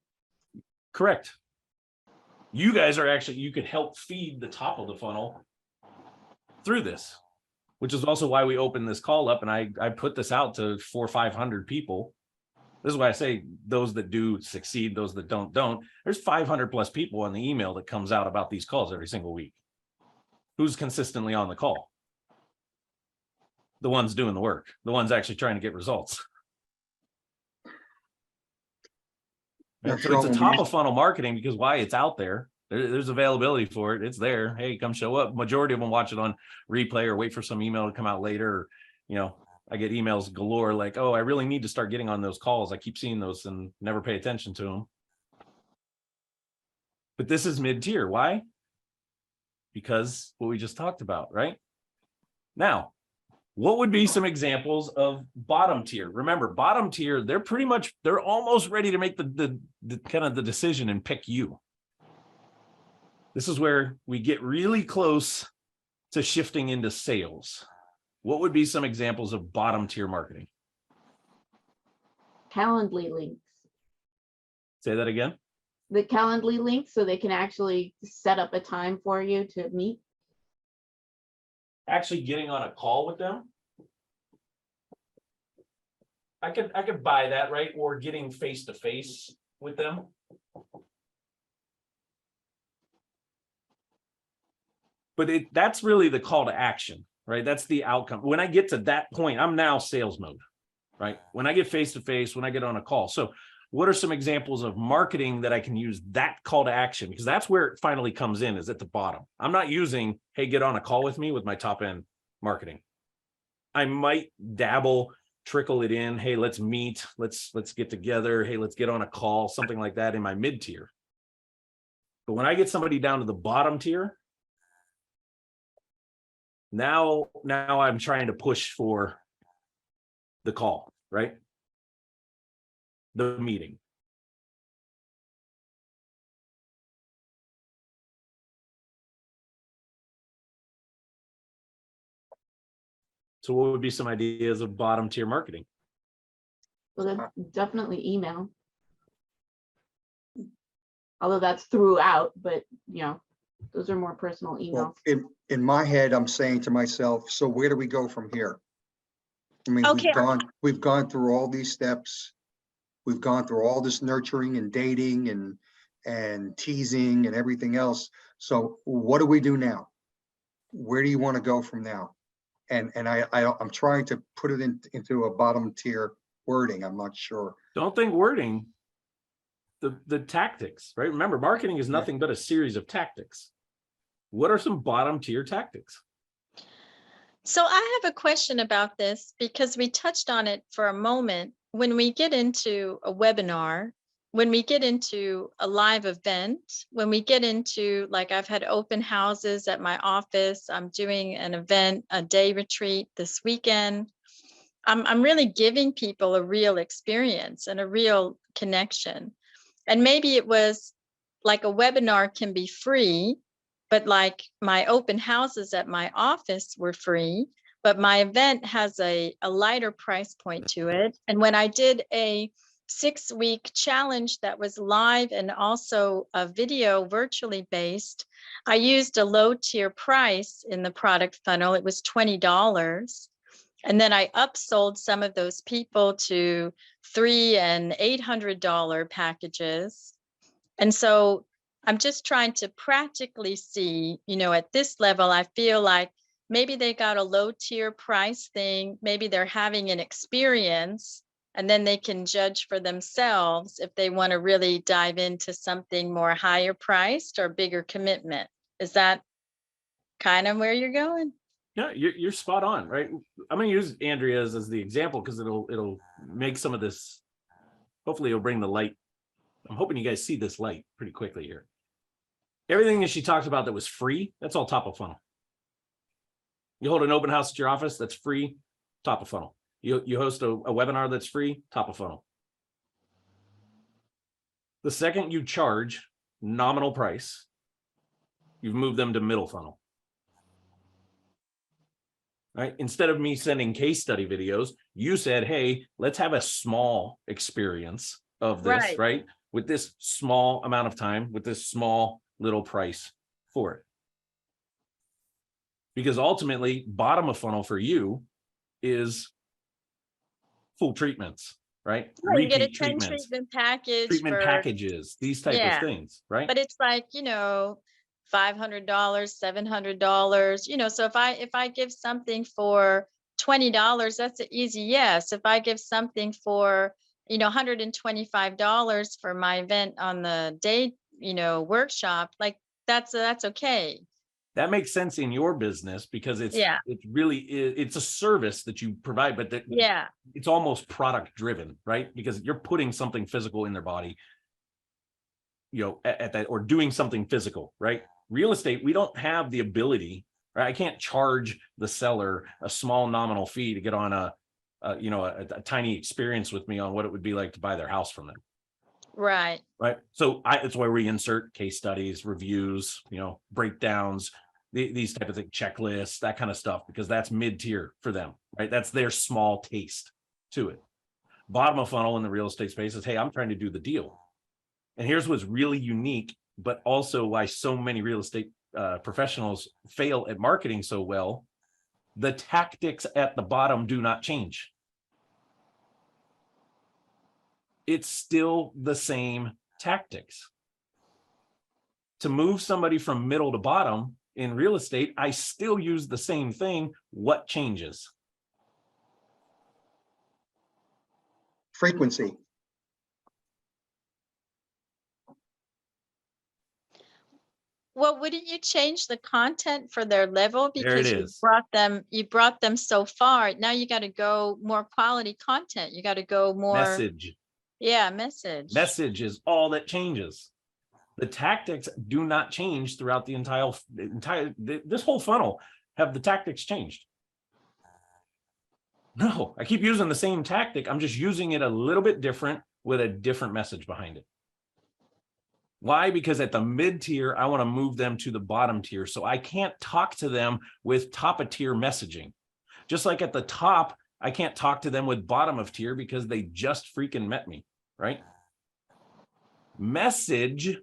Correct. You guys are actually, you could help feed the top of the funnel through this, which is also why we opened this call up, and I put this out to 400 or 500 people. This is why I say those that do succeed, those that don't. There's 500 plus people on the email that comes out about these calls every single week. Who's consistently on the call? The ones doing the work, the ones actually trying to get results. And so it's a top of funnel marketing, because why? It's out there. There's availability for it. It's there. Hey, come show up. Majority of them watch it on replay or wait for some email to come out later. Or, you know, I get emails galore like, oh, I really need to start getting on those calls. I keep seeing those and never pay attention to them. But this is mid-tier. Why? Because what we just talked about, right? Now, what would be some examples of bottom tier? Remember, bottom tier, they're almost ready to make the kind of the decision and pick you. This is where we get really close to shifting into sales. What would be some examples of bottom tier marketing? Calendly links. Say that again. The Calendly links, so they can actually set up a time for you to meet. Actually getting on a call with them. I could buy that, right? Or getting face to face with them. But that's really the call to action, right? That's the outcome. When I get to that point, I'm now sales mode, right? When I get face to face, when I get on a call. So what are some examples of marketing that I can use that call to action? Because that's where it finally comes in, is at the bottom. I'm not using, hey, get on a call with me with my top end marketing. I might dabble, trickle it in. Hey, let's meet. Let's get together. Hey, let's get on a call, something like that in my mid tier. But when I get somebody down to the bottom tier, now I'm trying to push for the call, right? The meeting. So what would be some ideas of bottom tier marketing? Well, then definitely email. Although that's throughout, but you know, those are more personal emails. Well, in my head, I'm saying to myself, so where do we go from here? I mean, Okay. we've gone through all these steps. We've gone through all this nurturing and dating and teasing and everything else. So what do we do now? Where do you want to go from now? And I'm trying to put it into a bottom tier wording. I'm not sure. Don't think wording. The tactics, right? Remember, marketing is nothing but a series of tactics. What are some bottom tier tactics? So I have a question about this because we touched on it for a moment. When we get into a webinar, when we get into a live event, when we get into, like, I've had open houses at my office, I'm doing an event, a day retreat this weekend. I'm really giving people a real experience and a real connection. And maybe it was like a webinar can be free, but like my open houses at my office were free, but my event has a lighter price point to it. And when I did a 6-week challenge that was live and also a video virtually based, I used a low tier price in the product funnel. It was $20. And then I upsold some of those people to $300 and $800 packages. And so I'm just trying to practically see, you know, at this level, I feel like maybe they got a low tier price thing. Maybe they're having an experience, and then they can judge for themselves if they want to really dive into something more higher priced or bigger commitment. Is that kind of where you're going? Yeah, you're spot on, right? I'm going to use Andrea's as the example because it'll make some of this. Hopefully, it'll bring the light. I'm hoping you guys see this light pretty quickly here. Everything that she talked about that was free, that's all top of funnel. You hold an open house at your office, that's free, top of funnel. You host a webinar that's free, top of funnel. The second you charge nominal price, you've moved them to middle funnel. Right? Instead of me sending case study videos, you said, hey, let's have a small experience of this, right? With this small amount of time, with this small little price for it. Because ultimately, bottom of funnel for you is full treatments, right? Right, you get a Repeat 10 treatments, treatment package treatment for, packages, these type of things, right? but it's like, $500, $700, so if I give something for $20, that's an easy yes. If I give something for, $125 for my event on the day, workshop, like that's okay. That makes sense in your business because it's Yeah. it's a service that you provide, but Yeah. it's almost product driven, right? Because you're putting something physical in their body, at that, or doing something physical, right? Real estate, we don't have the ability, right? I can't charge the seller a small nominal fee to get on a tiny experience with me on what it would be like to buy their house from them. Right. Right. So that's where we insert case studies, reviews, breakdowns, these type of things, checklists, that kind of stuff, because that's mid-tier for them, right? That's their small taste to it. Bottom of funnel in the real estate space is, hey, I'm trying to do the deal. And here's what's really unique, but also why so many real estate professionals fail at marketing so well. The tactics at the bottom do not change. It's still the same tactics. To move somebody from middle to bottom in real estate, I still use the same thing. What changes? Frequency. Well, wouldn't you change the content for their level? There it Because is. you brought them so far. Now you got to go more quality content. You got to go more Message. Yeah, message. Message is all that changes. The tactics do not change throughout the this whole funnel. Have the tactics changed? No, I keep using the same tactic. I'm just using it a little bit different with a different message behind it. Why? Because at the mid tier, I want to move them to the bottom tier. So I can't talk to them with top of tier messaging. Just like at the top, I can't talk to them with bottom of tier because they just freaking met me, right? Message.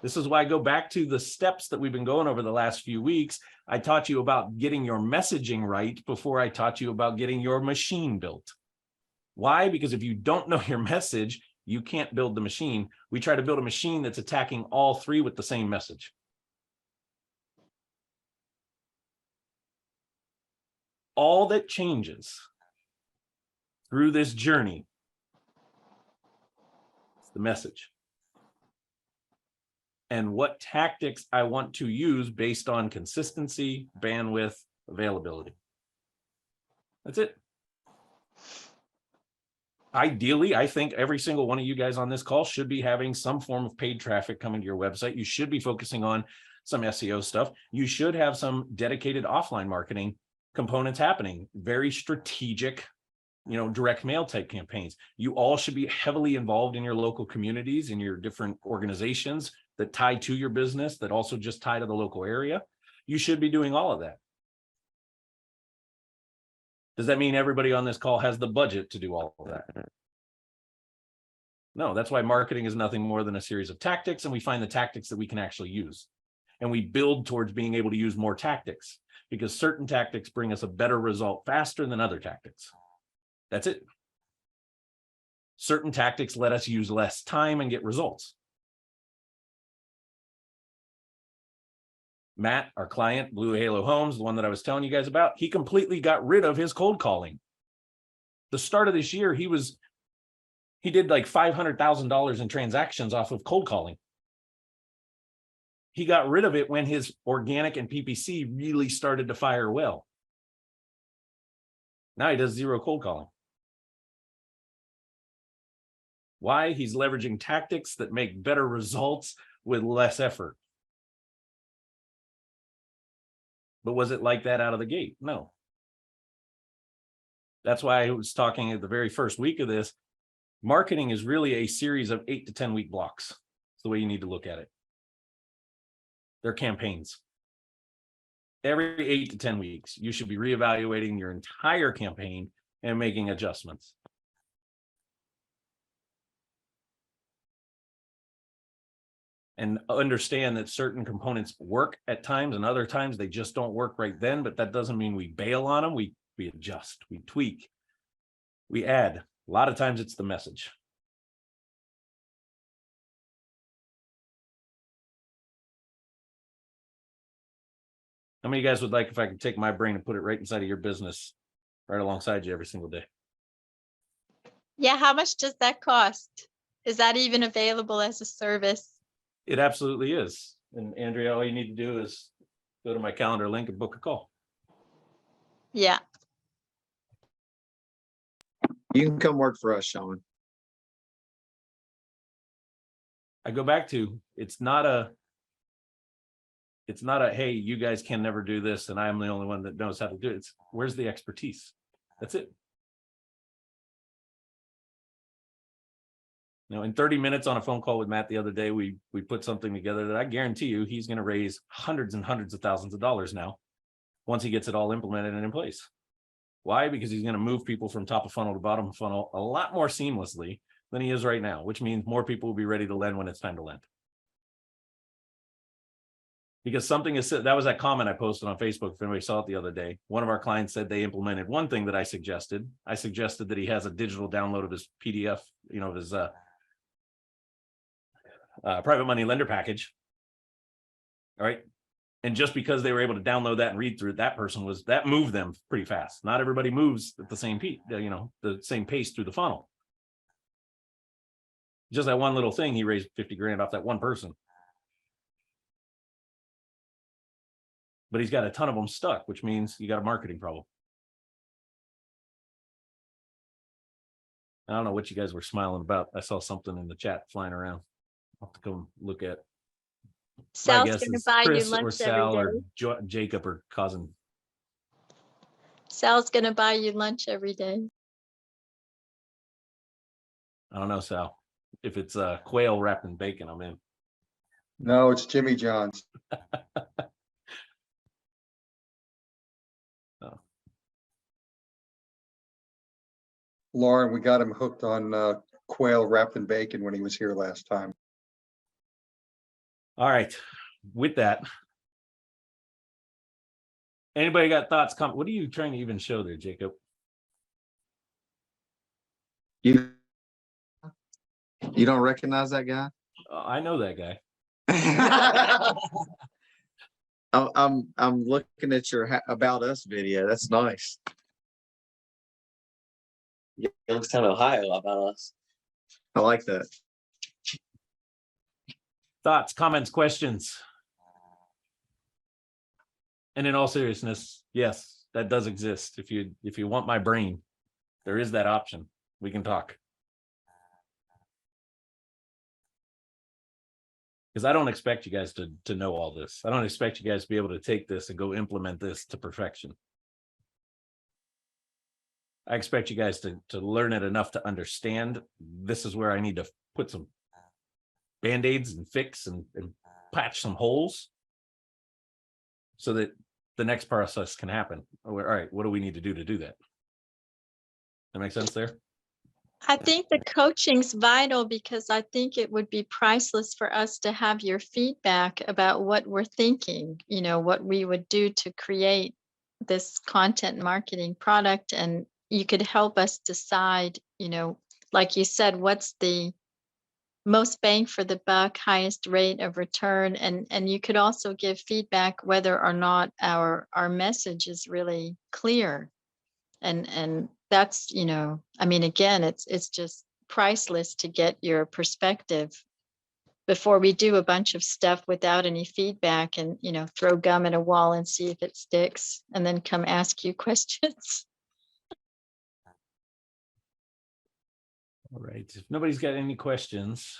This is why I go back to the steps that we've been going over the last few weeks. I taught you about getting your messaging right before I taught you about getting your machine built. Why? Because if you don't know your message, you can't build the machine. We try to build a machine that's attacking all three with the same message. All that changes through this journey is the message. And what tactics I want to use based on consistency, bandwidth, availability. That's it. Ideally, I think every single one of you guys on this call should be having some form of paid traffic coming to your website. You should be focusing on some SEO stuff. You should have some dedicated offline marketing components happening, very strategic, direct mail type campaigns. You all should be heavily involved in your local communities, in your different organizations that tie to your business, that also just tie to the local area. You should be doing all of that. Does that mean everybody on this call has the budget to do all of that? No, that's why marketing is nothing more than a series of tactics, and we find the tactics that we can actually use. And we build towards being able to use more tactics, because certain tactics bring us a better result faster than other tactics. That's it. Certain tactics let us use less time and get results. Matt, our client, Blue Halo Homes, the one that I was telling you guys about, he completely got rid of his cold calling. The start of this year, he did like $500,000 in transactions off of cold calling. He got rid of it when his organic and PPC really started to fire well. Now he does zero cold calling. Why? He's leveraging tactics that make better results with less effort. But was it like that out of the gate? No. That's why I was talking at the very first week of this. Marketing is really a series of 8 to 10 week blocks. It's the way you need to look at it. They're campaigns. Every 8 to 10 weeks, you should be reevaluating your entire campaign and making adjustments. And understand that certain components work at times and other times they just don't work right then, but that doesn't mean we bail on them. We adjust, we tweak, we add. A lot of times it's the message. How many of you guys would like if I could take my brain and put it right inside of your business, right alongside you every single day? Yeah, how much does that cost? Is that even available as a service? It absolutely is. And Andrea, all you need to do is go to my calendar link and book a call. Yeah. You can come work for us, Shawn. I go back to, it's not a, hey, you guys can never do this and I'm the only one that knows how to do it. It's where's the expertise? That's it. You know, in 30 minutes on a phone call with Matt the other day, we put something together that I guarantee you he's going to raise hundreds and hundreds of thousands of dollars now once he gets it all implemented and in place. Why? Because he's going to move people from top of funnel to bottom of funnel a lot more seamlessly than he is right now, which means more people will be ready to lend when it's time to lend. Because something is, that was that comment I posted on Facebook. If anybody saw it the other day, one of our clients said they implemented one thing that I suggested. I suggested that he has a digital download of his PDF, you know, of his private money lender package. All right. And just because they were able to download that and read through it, that moved them pretty fast. Not everybody moves at the same the same pace through the funnel. Just that one little thing, he raised 50 grand off that one person. But he's got a ton of them stuck, which means you got a marketing problem. I don't know what you guys were smiling about. I saw something in the chat flying around. I'll have to come look at. Sal's gonna buy you Chris or lunch Sal every or day. Jacob are causing. Sal's gonna buy you lunch every day. I don't know, Sal. If it's quail wrapped in bacon, I'm in. No, it's Jimmy John's. Oh. Lauren, we got him hooked on quail wrapped in bacon when he was here last time. All right. With that, anybody got thoughts? What are you trying to even show there, Jacob? You don't recognize that guy? I know that guy. I'm looking at your About Us video. That's nice. Yeah, it looks kind of Ohio about us. I like that. Thoughts, comments, questions? And in all seriousness, yes, that does exist. If you want my brain, there is that option. We can talk. Because I don't expect you guys to know all this. I don't expect you guys to be able to take this and go implement this to perfection. I expect you guys to learn it enough to understand this is where I need to put some Band-Aids and fix and patch some holes so that the next process can happen. All right, what do we need to do that? That makes sense there? I think the coaching's vital because I think it would be priceless for us to have your feedback about what we're thinking, you know, what we would do to create this content marketing product. And you could help us decide, you know, like you said, what's the most bang for the buck, highest rate of return. And you could also give feedback whether or not our message is really clear. And that's, you know, I mean, again, it's just priceless to get your perspective before we do a bunch of stuff without any feedback and, you know, throw gum at a wall and see if it sticks and then come ask you questions. All right, if nobody's got any questions,